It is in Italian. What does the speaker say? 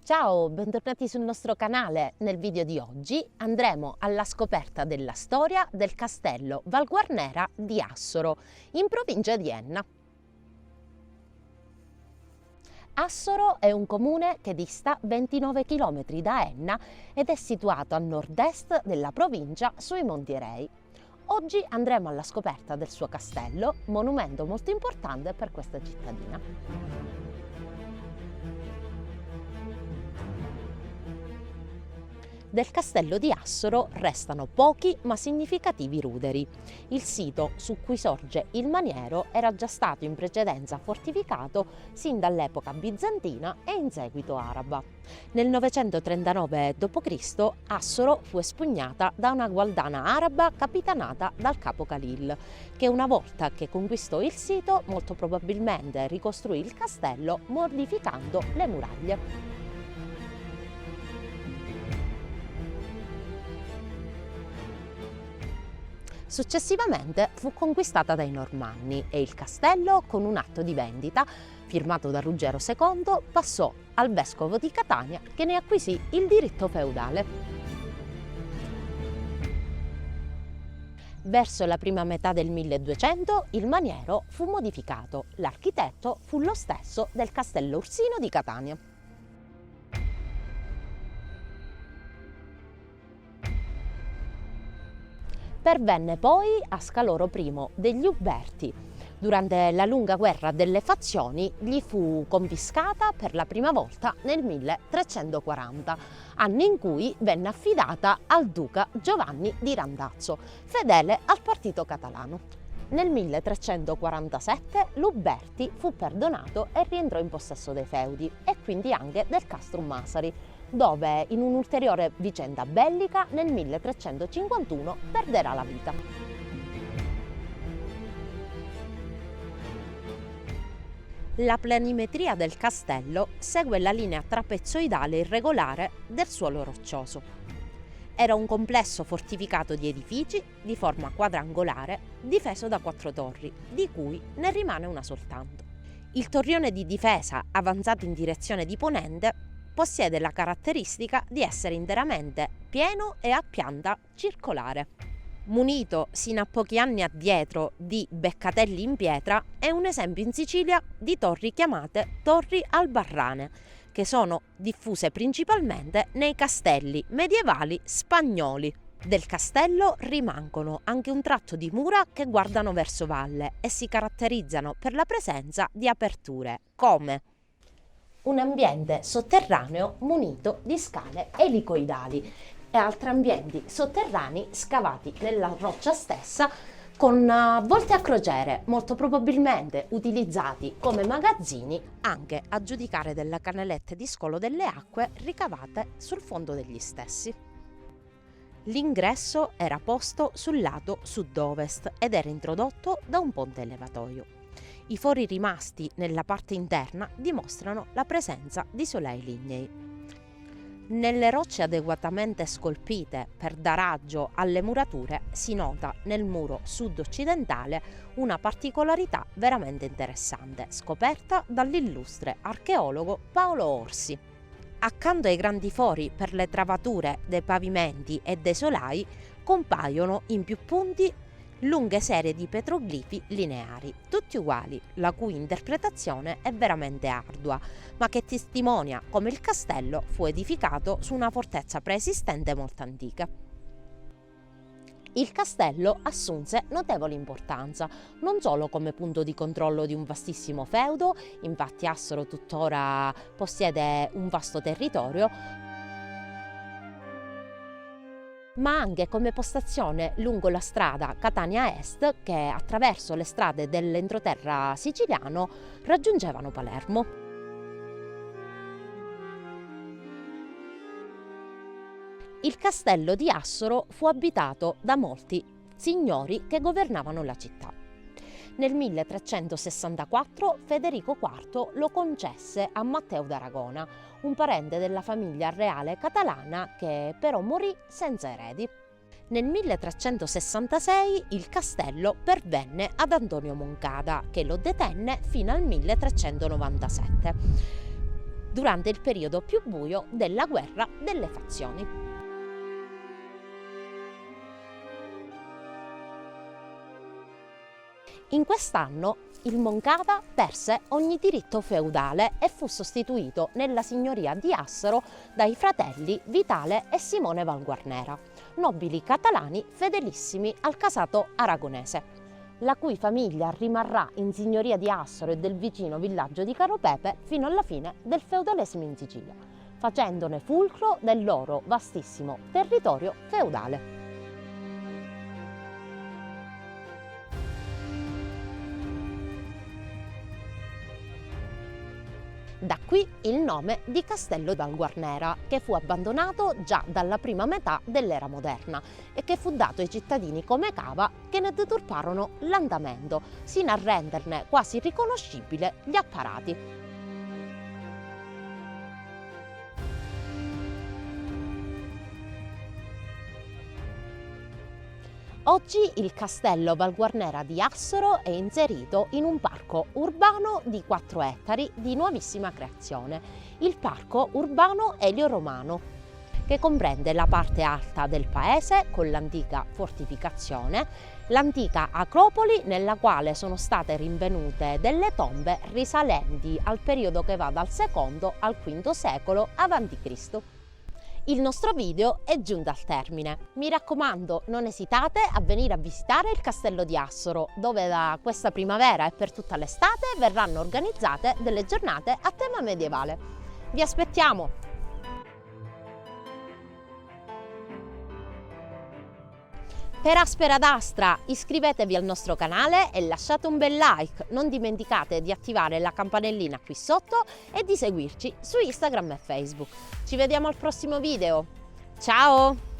Ciao, bentornati sul nostro canale. Nel video di oggi andremo alla scoperta della storia del castello Valguarnera di Assoro, in provincia di Enna. Assoro è un comune che dista 29 km da Enna ed è situato a nord-est della provincia sui Monti Erei. Oggi andremo alla scoperta del suo castello, monumento molto importante per questa cittadina. Del castello di Assoro restano pochi ma significativi ruderi. Il sito su cui sorge il maniero era già stato in precedenza fortificato sin dall'epoca bizantina e in seguito araba. Nel 939 d.C. Assoro fu espugnata da una gualdana araba capitanata dal capo Khalil, che una volta che conquistò il sito molto probabilmente ricostruì il castello modificando le muraglie. Successivamente fu conquistata dai Normanni e il castello, con un atto di vendita firmato da Ruggero II, passò al vescovo di Catania, che ne acquisì il diritto feudale. Verso la prima metà del 1200 il maniero fu modificato. L'architetto fu lo stesso del castello Ursino di Catania. Pervenne poi a scaloro I degli Uberti. Durante la lunga guerra delle fazioni gli fu confiscata per la prima volta nel 1340, anno in cui venne affidata al duca Giovanni di Randazzo, fedele al partito catalano. Nel 1347 l'Uberti fu perdonato e rientrò in possesso dei feudi e quindi anche del Castrum Masari, dove in un'ulteriore vicenda bellica nel 1351 perderà la vita. La planimetria del castello segue la linea trapezoidale irregolare del suolo roccioso. Era un complesso fortificato di edifici di forma quadrangolare difeso da 4 torri, di cui ne rimane una soltanto. Il torrione di difesa, avanzato in direzione di ponente, possiede la caratteristica di essere interamente pieno e a pianta circolare. Munito sino a pochi anni addietro di beccatelli in pietra, è un esempio in Sicilia di torri chiamate torri albarrane, che sono diffuse principalmente nei castelli medievali spagnoli. Del castello rimangono anche un tratto di mura che guardano verso valle e si caratterizzano per la presenza di aperture, come un ambiente sotterraneo munito di scale elicoidali e altri ambienti sotterranei scavati nella roccia stessa con volte a crociere, molto probabilmente utilizzati come magazzini, anche a giudicare delle canalette di scolo delle acque ricavate sul fondo degli stessi. L'ingresso era posto sul lato sud-ovest ed era introdotto da un ponte elevatoio. I fori rimasti nella parte interna dimostrano la presenza di solai lignei. Nelle rocce adeguatamente scolpite per dar agio alle murature si nota nel muro sud-occidentale una particolarità veramente interessante, scoperta dall'illustre archeologo Paolo Orsi. Accanto ai grandi fori per le travature dei pavimenti e dei solai compaiono in più punti lunghe serie di petroglifi lineari, tutti uguali, la cui interpretazione è veramente ardua, ma che testimonia come il castello fu edificato su una fortezza preesistente molto antica. Il castello assunse notevole importanza, non solo come punto di controllo di un vastissimo feudo, infatti Assoro tuttora possiede un vasto territorio, ma anche come postazione lungo la strada Catania Est che attraverso le strade dell'entroterra siciliano raggiungevano Palermo. Il castello di Assoro fu abitato da molti signori che governavano la città. Nel 1364 Federico IV lo concesse a Matteo d'Aragona, un parente della famiglia reale catalana che però morì senza eredi. Nel 1366 il castello pervenne ad Antonio Moncada, che lo detenne fino al 1397. durante il periodo più buio della guerra delle fazioni. In quest'anno il Moncada perse ogni diritto feudale e fu sostituito nella signoria di Assero dai fratelli Vitale e Simone Valguarnera, nobili catalani fedelissimi al casato aragonese, la cui famiglia rimarrà in signoria di Assero e del vicino villaggio di Caropepe fino alla fine del feudalesimo in Sicilia, facendone fulcro del loro vastissimo territorio feudale. Da qui il nome di Castello Valguarnera, che fu abbandonato già dalla prima metà dell'era moderna e che fu dato ai cittadini come cava che ne deturparono l'andamento, sino a renderne quasi riconoscibile gli apparati. Oggi il Castello Valguarnera di Assero è inserito in un parco urbano di 4 ettari di nuovissima creazione, il Parco Urbano Elio Romano, che comprende la parte alta del paese con l'antica fortificazione, l'antica acropoli nella quale sono state rinvenute delle tombe risalenti al periodo che va dal secondo al V secolo a.C. Il nostro video è giunto al termine. Mi raccomando, non esitate a venire a visitare il Castello di Assoro, dove da questa primavera e per tutta l'estate verranno organizzate delle giornate a tema medievale. Vi aspettiamo! Per Aspera d'Astra iscrivetevi al nostro canale e lasciate un bel like, non dimenticate di attivare la campanellina qui sotto e di seguirci su Instagram e Facebook. Ci vediamo al prossimo video, ciao!